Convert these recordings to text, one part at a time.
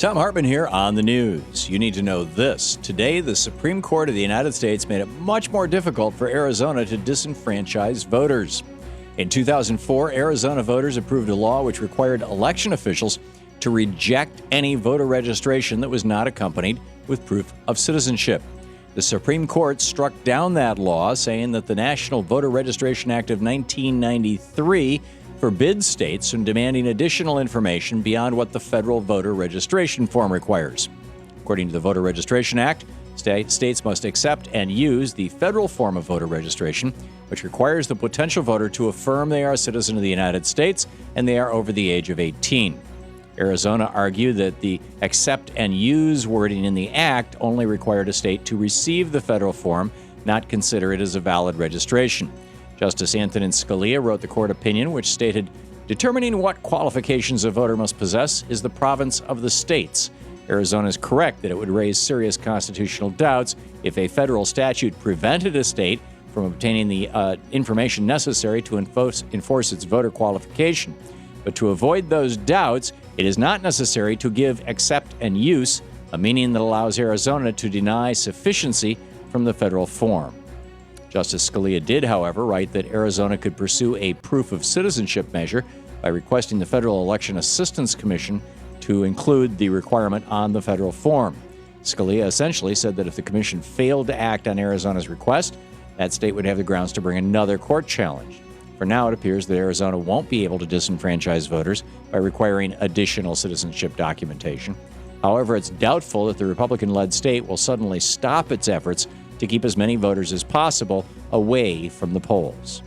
Thom Hartmann here on the news. You need to know this. Today, the Supreme Court of the United States made it much more difficult for Arizona to disenfranchise voters. In 2004, Arizona voters approved a law which required election officials to reject any voter registration that was not accompanied with proof of citizenship. The Supreme Court struck down that law, saying that the National Voter Registration Act of 1993 forbids states from demanding additional information beyond what the federal voter registration form requires. According to the Voter Registration Act, states must accept and use the federal form of voter registration, which requires the potential voter to affirm they are a citizen of the United States and they are over the age of 18. Arizona argued that the accept and use wording in the act only required a state to receive the federal form, not consider it as a valid registration. Justice Antonin Scalia wrote the court opinion, which stated, "Determining what qualifications a voter must possess is the province of the states. Arizona is correct that it would raise serious constitutional doubts if a federal statute prevented a state from obtaining the information necessary to enforce its voter qualification. But to avoid those doubts, it is not necessary to give accept and use, a meaning that allows Arizona to deny sufficiency from the federal form." Justice Scalia did, however, write that Arizona could pursue a proof of citizenship measure by requesting the Federal Election Assistance Commission to include the requirement on the federal form. Scalia essentially said that if the commission failed to act on Arizona's request, that state would have the grounds to bring another court challenge. For now, it appears that Arizona won't be able to disenfranchise voters by requiring additional citizenship documentation. However, it's doubtful that the Republican-led state will suddenly stop its efforts to keep as many voters as possible away from the polls.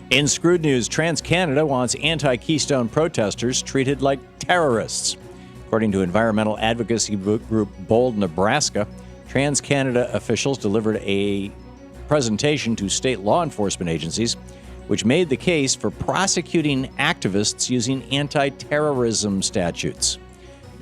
In Screwed News, TransCanada wants anti-Keystone protesters treated like terrorists. According to environmental advocacy group Bold, Nebraska, TransCanada officials delivered a presentation to state law enforcement agencies, which made the case for prosecuting activists using anti-terrorism statutes.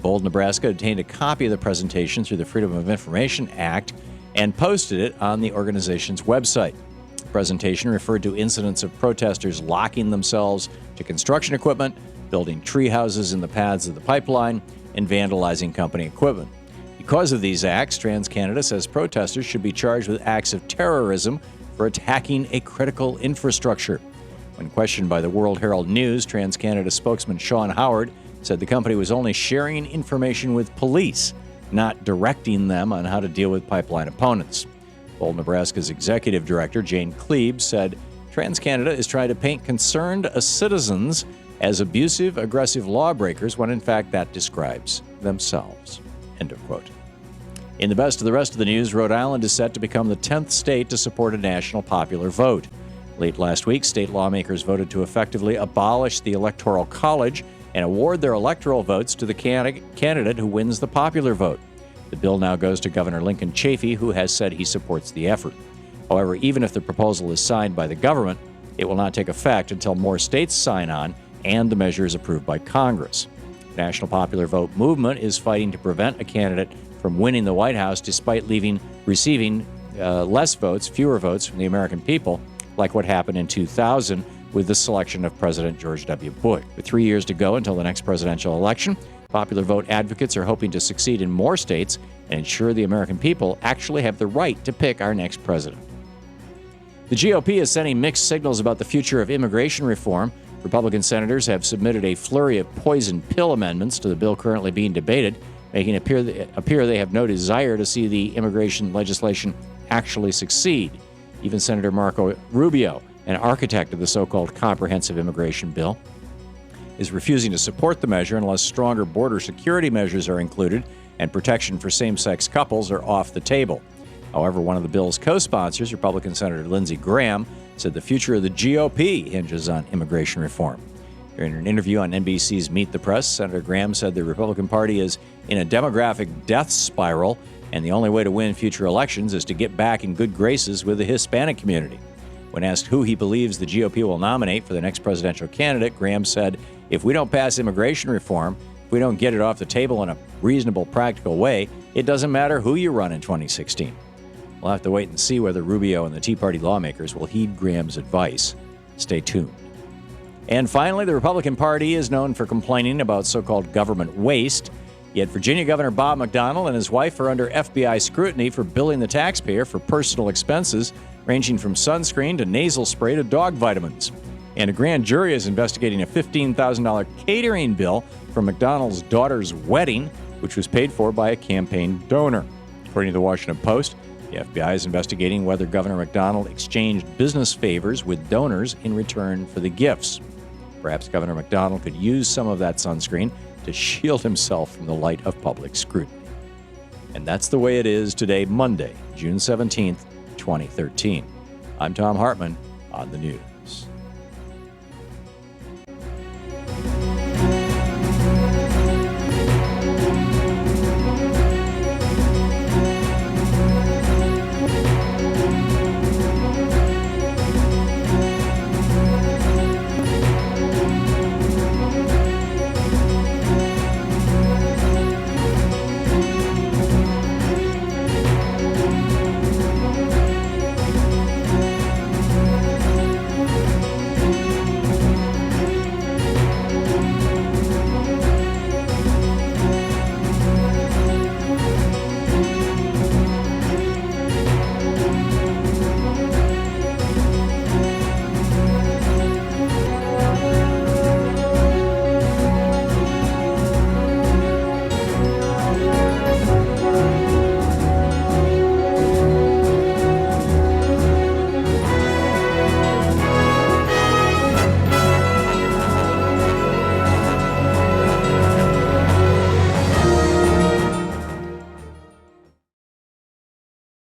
Bold, Nebraska obtained a copy of the presentation through the Freedom of Information Act and posted it on the organization's website. The presentation referred to incidents of protesters locking themselves to construction equipment, building tree houses in the paths of the pipeline, and vandalizing company equipment. Because of these acts, TransCanada says protesters should be charged with acts of terrorism for attacking a critical infrastructure. When questioned by the World Herald News, TransCanada spokesman Sean Howard said the company was only sharing information with police, not directing them on how to deal with pipeline opponents. Bold, Nebraska's executive director, Jane Klebe, said TransCanada is trying to paint concerned citizens as abusive, aggressive lawbreakers when in fact that describes themselves. End of quote. In the best of the rest of the news, Rhode Island is set to become the 10th state to support a national popular vote. Late last week, state lawmakers voted to effectively abolish the Electoral College and award their electoral votes to the candidate who wins the popular vote. The bill now goes to Governor Lincoln Chafee, who has said he supports the effort. However, even if the proposal is signed by the government, it will not take effect until more states sign on and the measure is approved by Congress. The National Popular Vote movement is fighting to prevent a candidate from winning the White House despite receiving fewer votes from the American people, like what happened in 2000 with the selection of President George W. Bush. With 3 years to go until the next presidential election, popular vote advocates are hoping to succeed in more states and ensure the American people actually have the right to pick our next president. The GOP is sending mixed signals about the future of immigration reform. Republican senators have submitted a flurry of poison pill amendments to the bill currently being debated, making it appear they have no desire to see the immigration legislation actually succeed. Even Senator Marco Rubio, an architect of the so-called comprehensive immigration bill, is refusing to support the measure unless stronger border security measures are included and protection for same-sex couples are off the table. However, one of the bill's co-sponsors, Republican Senator Lindsey Graham, said the future of the GOP hinges on immigration reform. During an interview on NBC's Meet the Press, Senator Graham said the Republican Party is in a demographic death spiral, and the only way to win future elections is to get back in good graces with the Hispanic community. When asked who he believes the GOP will nominate for the next presidential candidate, Graham said, "If we don't pass immigration reform, if we don't get it off the table in a reasonable, practical way, it doesn't matter who you run in 2016. We'll have to wait and see whether Rubio and the Tea Party lawmakers will heed Graham's advice. Stay tuned. And finally, the Republican Party is known for complaining about so-called government waste. Yet Virginia Governor Bob McDonnell and his wife are under FBI scrutiny for billing the taxpayer for personal expenses ranging from sunscreen to nasal spray to dog vitamins. And a grand jury is investigating a $15,000 catering bill for McDonnell's daughter's wedding, which was paid for by a campaign donor. According to the Washington Post, the FBI is investigating whether Governor McDonnell exchanged business favors with donors in return for the gifts. Perhaps Governor McDonnell could use some of that sunscreen to shield himself from the light of public scrutiny. And that's the way it is today, Monday, June 17th, 2013. I'm Thom Hartmann on the news.